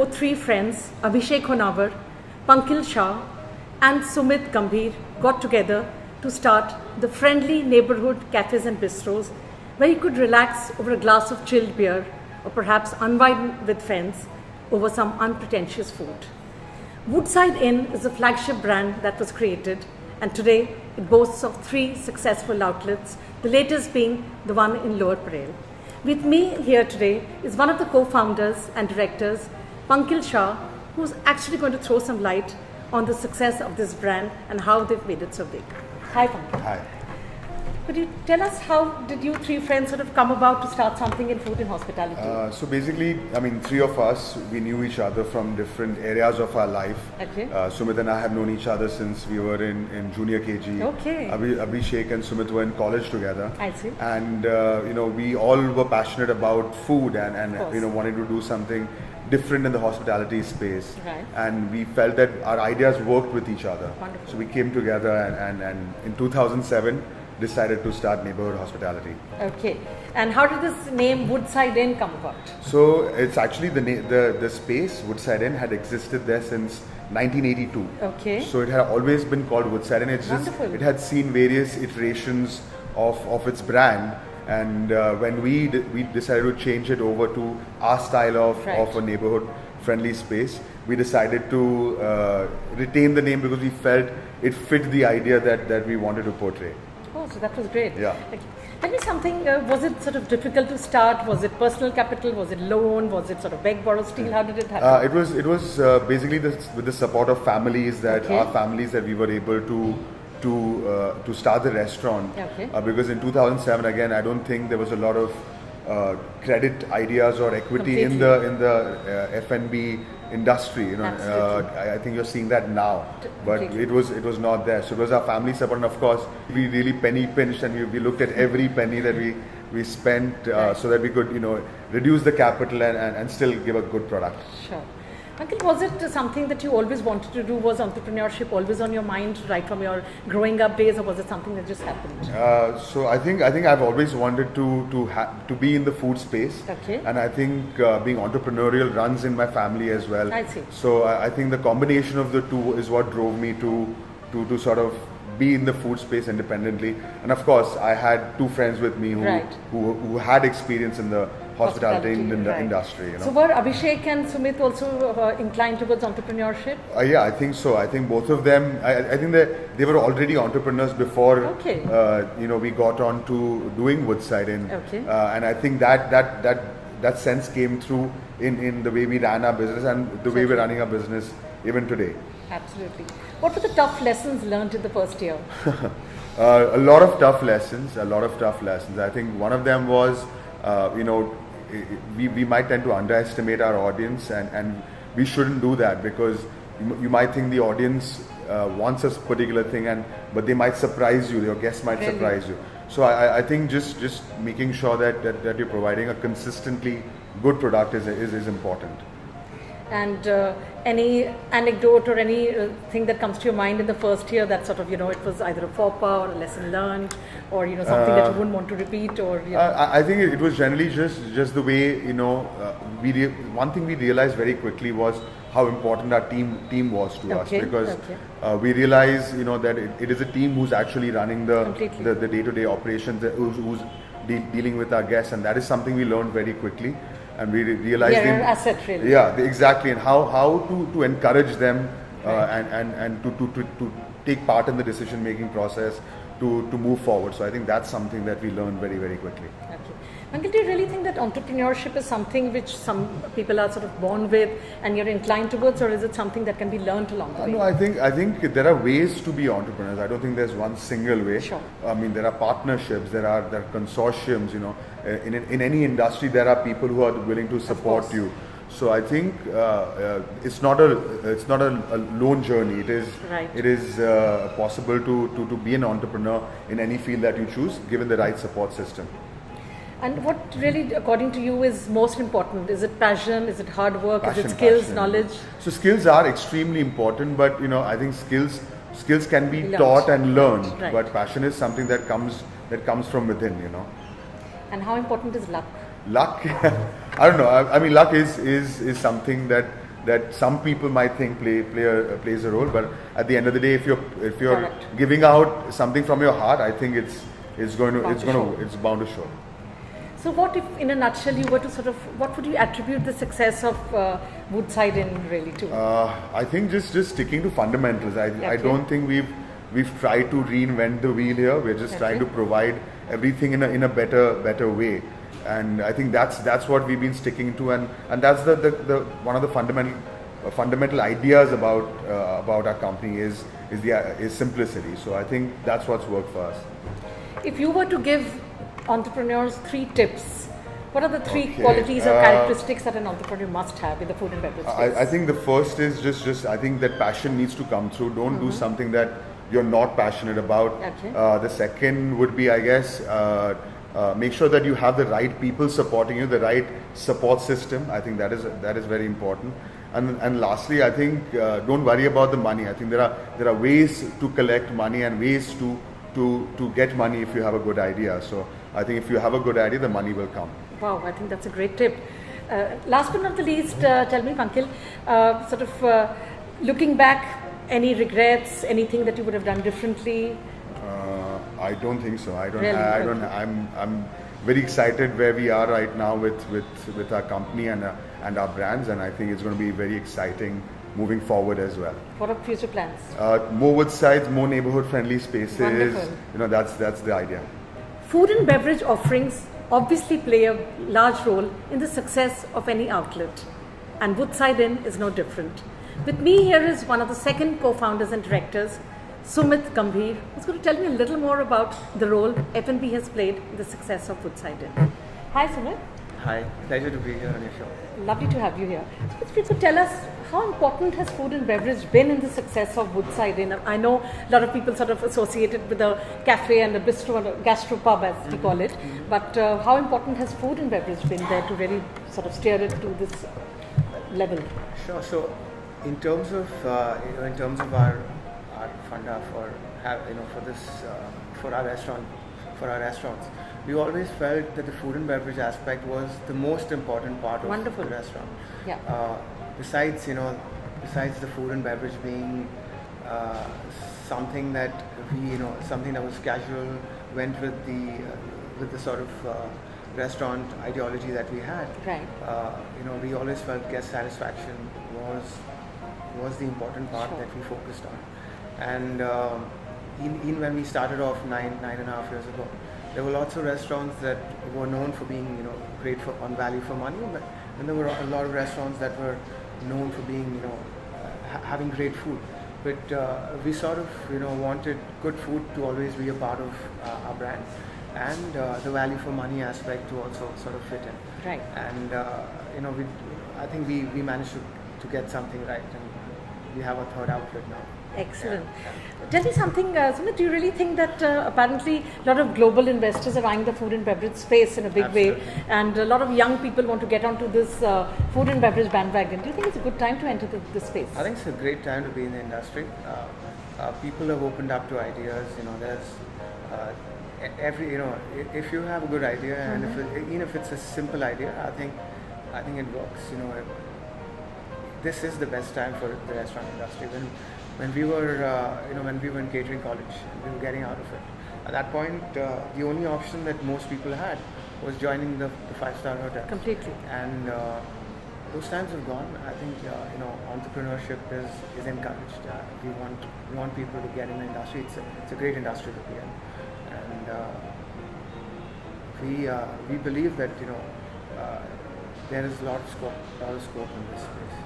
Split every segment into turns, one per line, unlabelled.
three friends, Abhishek Honavar, Pankil Shah, and Sumit Gambhir, got together to start the friendly neighborhood cafes and bistros where you could relax over a glass of chilled beer or perhaps unwind with friends over some unpretentious food. Woodside Inn is a flagship brand that was created, and today it boasts of 3 successful outlets, the latest being the one in Lower Parel. With me here today is one of the co-founders and directors, Pankil Shah, who's actually going to throw some light on the success of this brand and how they've made it so big. Hi, Pankil.
Hi.
Could you tell us how did you 3 friends sort of come about to start something in food and hospitality?
So basically, 3 of us, we knew each other from different areas of our life.
Okay.
Sumit and I have known each other since we were in junior KG.
Okay.
Abhishek and Sumit were in college together.
I see.
And we all were passionate about food and wanted to do something different in the hospitality space.
Right.
And we felt that our ideas worked with each other.
Wonderful.
So we came together and in 2007 decided to start neighborhood hospitality.
Okay. And how did this name Woodside Inn come about?
So it's actually the space Woodside Inn had existed there since 1982.
Okay.
So it had always been called Woodside Inn. It's
Wonderful.
It had seen various iterations of its brand, and when we decided to change it over to our style of a neighborhood friendly space, we decided to retain the name because we felt it fit the idea that we wanted to portray.
Oh, so that was great.
Yeah.
Okay. Tell me something, was it sort of difficult to start? Was it personal capital? Was it loan? Was it sort of beg, borrow, steal? How did it happen?
It was basically with the support of families that
Okay.
our families that we were able to start the restaurant.
Okay.
Because in 2007, again, I don't think there was a lot of credit ideas or equity in the F&B industry.
Absolutely.
I think you're seeing that now, but
Completely.
it was not there. So it was our family support, and of course we really penny pinched, and we looked at every penny that we spent so that we could reduce the capital and still give a good product.
Sure. Uncle, was it something that you always wanted to do? Was entrepreneurship always on your mind right from your growing up days, or was it something that just happened?
So I think I've always wanted to be in the food space.
Okay.
And I think being entrepreneurial runs in my family as well.
I see.
So I think the combination of the two is what drove me to sort of be in the food space independently. And of course, I had 2 friends with me who had experience in the hospitality industry.
So were Abhishek and Sumit also inclined towards entrepreneurship?
Yeah, I think so. I think both of them. I think that they were already entrepreneurs before.
Okay.
We got on to doing Woodside Inn.
Okay.
And I think that sense came through in the way we ran our business and the way we're running our business even today.
Absolutely. What were the tough lessons learned in the first year?
A lot of tough lessons. I think one of them was, we might tend to underestimate our audience, and we shouldn't do that, because you might think the audience wants a particular thing, but they might surprise you. Your guests might surprise you. So I think just making sure that you're providing a consistently good product is important.
And any anecdote or any thing that comes to your mind in the first year that sort of, it was either a faux pas or a lesson learned, or, something that you wouldn't want to repeat, or,
I think it was generally just the way, one thing we realized very quickly was how important our team was to us, because we realized, that it is a team who's actually running the day-to-day operations, who's dealing with our guests, and that is something we learned very quickly. And we realized
an asset, really.
Yeah, exactly, and how to encourage them and to take part in the decision making process to move forward. So I think that's something that we learned very, very quickly.
Okay. Uncle, do you really think that entrepreneurship is something which some people are sort of born with and you're inclined towards, or is it something that can be learned along the way?
No, I think there are ways to be entrepreneurs. I don't think there's one single way.
Sure.
There are partnerships, there are consortiums. In any industry, there are people who are willing to support you. So I think it's not a lone journey. It is possible to be an entrepreneur in any field that you choose, given the right support system.
And what really, according to you, is most important? Is it passion? Is it hard work?
Passion,
is it skills,
passion.
knowledge?
So skills are extremely important, but I think skills can be taught and learned.
Right.
But passion is something that comes from within.
And how important is luck?
Luck, I don't know. I mean, luck is something that that some people might think plays a role, but at the end of the day, if you're
Correct.
giving out something from your heart, I think it's bound to show.
So what if, in a nutshell, you were to what would you attribute the success of Woodside in really to?
I think just sticking to fundamentals. I don't think we've tried to reinvent the wheel here. We're just trying to provide everything in a better way. And I think that's what we've been sticking to, and that's the one of the fundamental ideas about our company is simplicity. So I think that's what's worked for us.
If you were to give entrepreneurs 3 tips, what are the 3 qualities or characteristics that an entrepreneur must have in the food and beverage space?
I think the first is just I think that passion needs to come through. Don't do something that you're not passionate about.
Okay.
The second would be, I guess, make sure that you have the right people supporting you, the right support system. I think that is very important. And lastly, I think don't worry about the money. I think there are ways to collect money and ways to get money if you have a good idea. So I think if you have a good idea, the money will come.
Wow, I think that's a great tip. Last but not the least, tell me, Pankil, looking back, any regrets, anything that you would have done differently?
I don't think so.
Really?
I'm very excited where we are right now with our company and our brands, and I think it's going to be very exciting moving forward as well.
What are future plans?
More Woodsides, more neighborhood-friendly spaces.
Wonderful.
That's the idea.
Food and beverage offerings obviously play a large role in the success of any outlet, and Woodside Inn is no different. With me here is one of the second co-founders and directors, Sumit Gambhir, who's going to tell me a little more about the role F&B has played in the success of Woodside Inn. Hi Sumit.
Hi, pleasure to be here on your show.
Lovely to have you here. So if you could tell us, how important has food and beverage been in the success of Woodside Inn? I know a lot of people associate it with a cafe and a bistro and a gastropub, as we call it, but how important has food and beverage been there to really steer it to this level?
Sure. So, in terms of our funda for our restaurants, we always felt that the food and beverage aspect was the most important part of
Wonderful.
the restaurant.
Yeah.
Besides the food and beverage being something that was casual, went with the sort of restaurant ideology that we had.
Right.
We always felt guest satisfaction was the important part
Sure.
that we focused on. And in when we started off nine and a half years ago, there were lots of restaurants that were known for being great on value for money, and there were a lot of restaurants that were known for being having great food. But we sort of wanted good food to always be a part of our brand, and the value for money aspect to also sort of fit in.
Right.
And I think we managed to get something right, and we have a third outlet now.
Excellent. Tell me something, Sumit, do you really think that apparently a lot of global investors are eyeing the food and beverage space in a big way, and a lot of young people want to get onto this food and beverage bandwagon? Do you think it's a good time to enter this space?
I think it's a great time to be in the industry. People have opened up to ideas. There's if you have a good idea, and even if it's a simple idea, I think it works. This is the best time for the restaurant industry. When we were in catering college, we were getting out of it. At that point, the only option that most people had was joining the 5-star hotel.
Completely.
And those times have gone. I think entrepreneurship is encouraged. We want people to get in the industry. It's a great industry to be in, and we believe that there is a lot of scope in this space.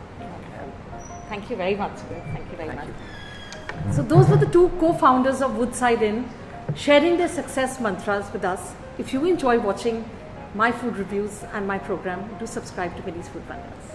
Thank you very much, Sumit. Thank you very much.
You.
So those were the 2 co-founders of Woodside Inn sharing their success mantras with us. If you enjoy watching my food reviews and my program, do subscribe to Mini's Food Fundas.